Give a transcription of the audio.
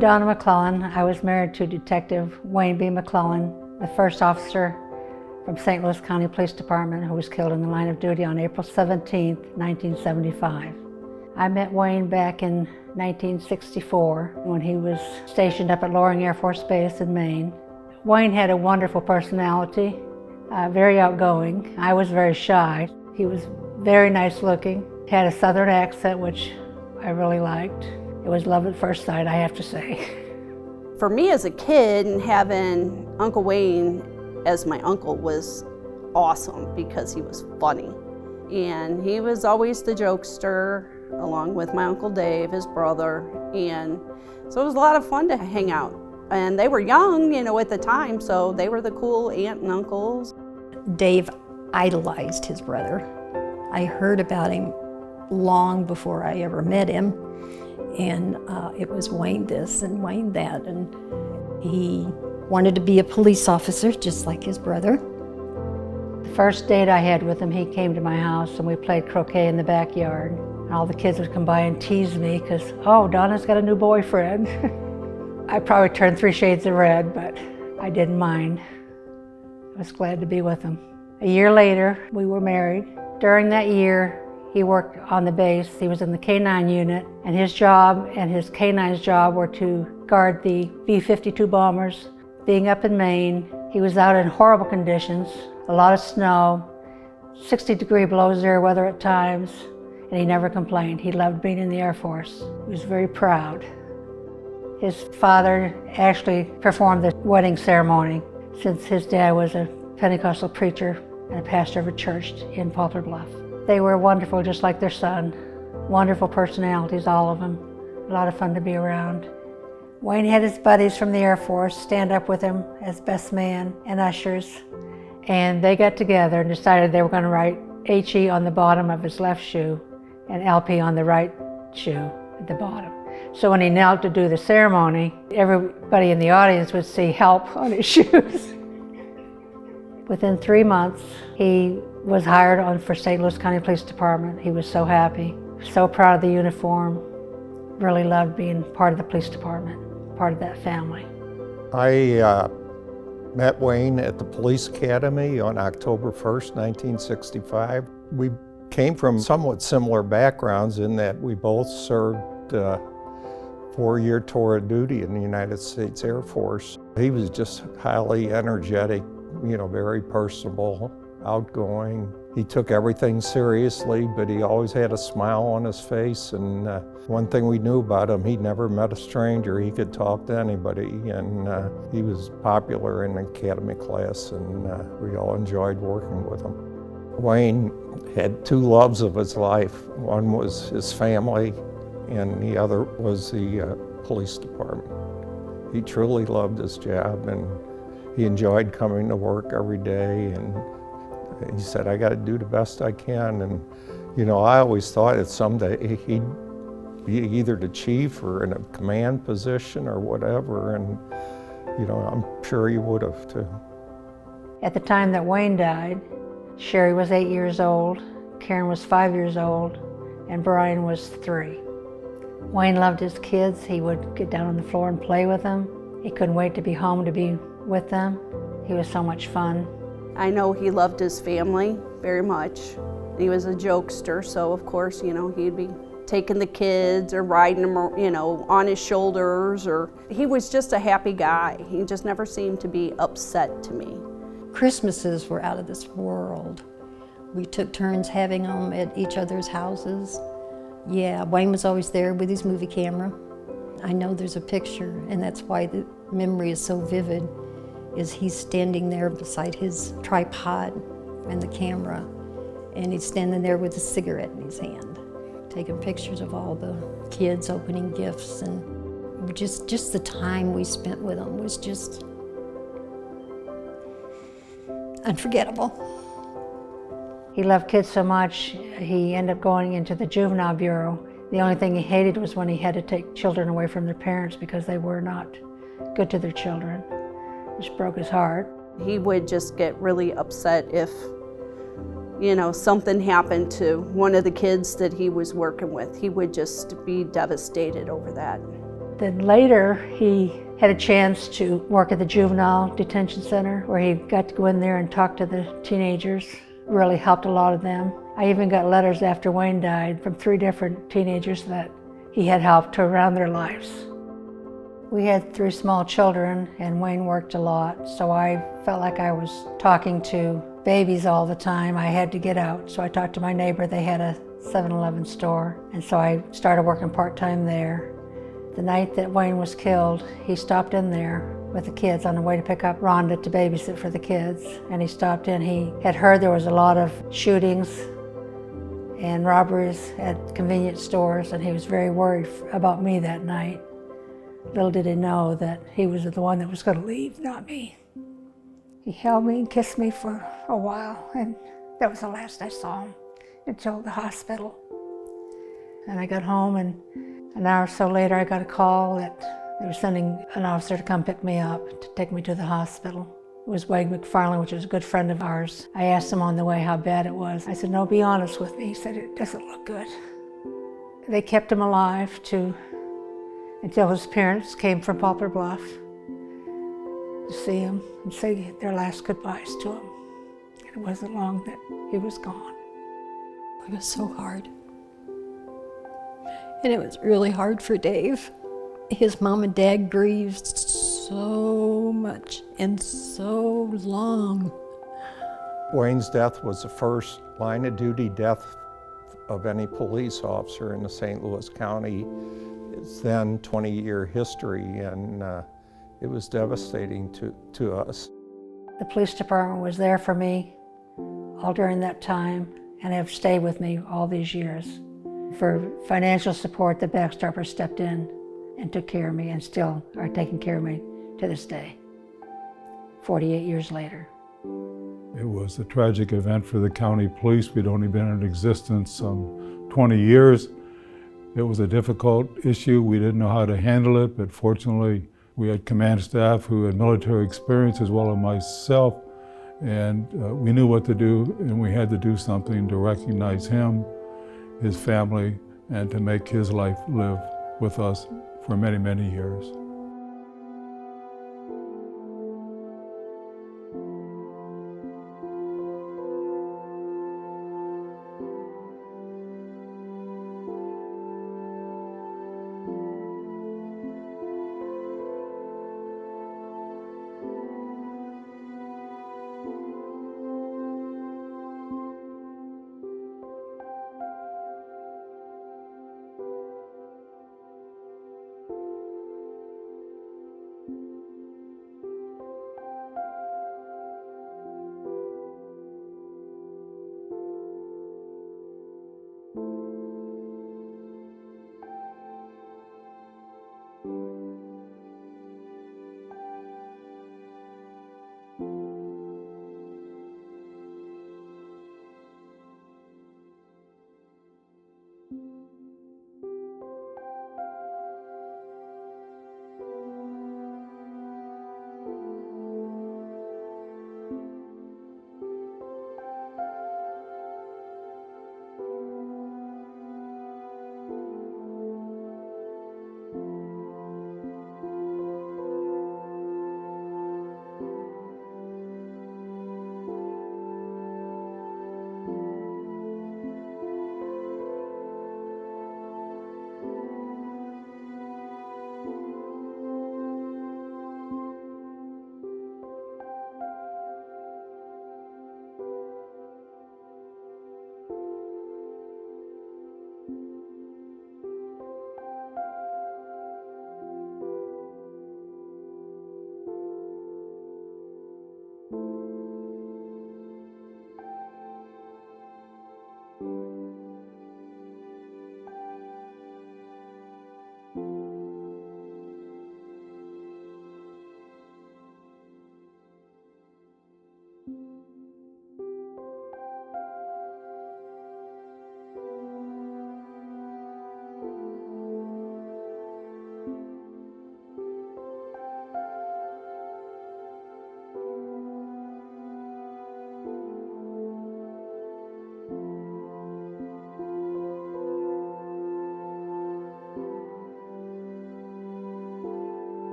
Donna McClelland. I was married to Detective Wayne B. McClelland, the first officer from St. Louis County Police Department who was killed in the line of duty on April 17, 1975. I met Wayne back in 1964 when he was stationed up at Loring Air Force Base in Maine. Wayne had a wonderful personality, very outgoing. I was very shy. He was very nice looking, had a southern accent, which I really liked. It was love at first sight, I have to say. For me as a kid, and having Uncle Wayne as my uncle was awesome because he was funny. And he was always the jokester, along with my Uncle Dave, his brother. And so it was a lot of fun to hang out. And they were young, at the time, so they were the cool aunt and uncles. Dave idolized his brother. I heard about him long before I ever met him. And it was Wayne this and Wayne that. And he wanted to be a police officer, just like his brother. The first date I had with him, he came to my house and we played croquet in the backyard. And all the kids would come by and tease me because, oh, Donna's got a new boyfriend. I probably turned 3 shades of red, but I didn't mind. I was glad to be with him. A year later, we were married. During that year, he worked on the base. He was in the K-9 unit, and his job and his K-9's job were to guard the B-52 bombers. Being up in Maine, he was out in horrible conditions, a lot of snow, 60-degree below zero weather at times, and he never complained. He loved being in the Air Force. He was very proud. His father actually performed the wedding ceremony since his dad was a Pentecostal preacher and a pastor of a church in Poplar Bluff. They were wonderful, just like their son. Wonderful personalities, all of them. A lot of fun to be around. Wayne had his buddies from the Air Force stand up with him as best man and ushers, and they got together and decided they were going to write HE on the bottom of his left shoe and LP on the right shoe at the bottom. So when he knelt to do the ceremony, everybody in the audience would see help on his shoes. Within 3 months, he was hired on for St. Louis County Police Department. He was so happy, so proud of the uniform, really loved being part of the police department, part of that family. I met Wayne at the police academy on October 1st, 1965. We came from somewhat similar backgrounds in that we both served 4-year tour of duty in the United States Air Force. He was just highly energetic, very personable, outgoing. He took everything seriously, but he always had a smile on his face. And one thing we knew about him, he never met a stranger. He could talk to anybody, and he was popular in the academy class, and we all enjoyed working with him. Wayne had 2 loves of his life. One was his family, and the other was the police department. He truly loved his job, and he enjoyed coming to work every day, and he said, I got to do the best I can. And I always thought that someday he'd be either the chief or in a command position or whatever, and I'm sure he would have too. At the time that Wayne died, Sherry was 8 years old, Karen was 5 years old, and Brian was 3. Wayne loved his kids. He would get down on the floor and play with them. He couldn't wait to be home to be with them. He was so much fun. I know he loved his family very much. He was a jokester, so of course, he'd be taking the kids or riding them, on his shoulders, or he was just a happy guy. He just never seemed to be upset to me. Christmases were out of this world. We took turns having them at each other's houses. Yeah, Wayne was always there with his movie camera. I know there's a picture, and that's why the memory is so vivid, is he's standing there beside his tripod and the camera, and he's standing there with a cigarette in his hand, taking pictures of all the kids opening gifts, and just the time we spent with him was just unforgettable. He loved kids so much, he ended up going into the juvenile bureau. The only thing he hated was when he had to take children away from their parents because they were not good to their children, which broke his heart. He would just get really upset if, something happened to one of the kids that he was working with. He would just be devastated over that. Then later, he had a chance to work at the juvenile detention center where he got to go in there and talk to the teenagers. Really helped a lot of them. I even got letters after Wayne died from 3 different teenagers that he had helped turn around their lives. We had 3 small children and Wayne worked a lot, so I felt like I was talking to babies all the time. I had to get out, so I talked to my neighbor. They had a 7-Eleven store, and so I started working part-time there. The night that Wayne was killed, he stopped in there with the kids on the way to pick up Rhonda to babysit for the kids. And he stopped in. He had heard there was a lot of shootings and robberies at convenience stores, and he was very worried about me that night. Little did he know that he was the one that was going to leave, not me. He held me and kissed me for a while, and that was the last I saw him until the hospital. And I got home, and an hour or so later I got a call that they were sending an officer to come pick me up to take me to the hospital. It was Wayne McClelland, which was a good friend of ours. I asked him on the way how bad it was. I said, "No, be honest with me." He said, "It doesn't look good." They kept him alive until his parents came from Poplar Bluff to see him and say their last goodbyes to him. And it wasn't long that he was gone. It was so hard. And it was really hard for Dave. His mom and dad grieved so much and so long. Wayne's death was the first line of duty death of any police officer in the St. Louis County. It's then 20-year history, and it was devastating to us. The police department was there for me all during that time and have stayed with me all these years. For financial support, the Backstarpers stepped in and took care of me and still are taking care of me to this day, 48 years later. It was a tragic event for the county police. We'd only been in existence some 20 years. It was a difficult issue. We didn't know how to handle it, but fortunately we had command staff who had military experience as well as myself, and we knew what to do, and we had to do something to recognize him, his family, and to make his life live with us for many, many years.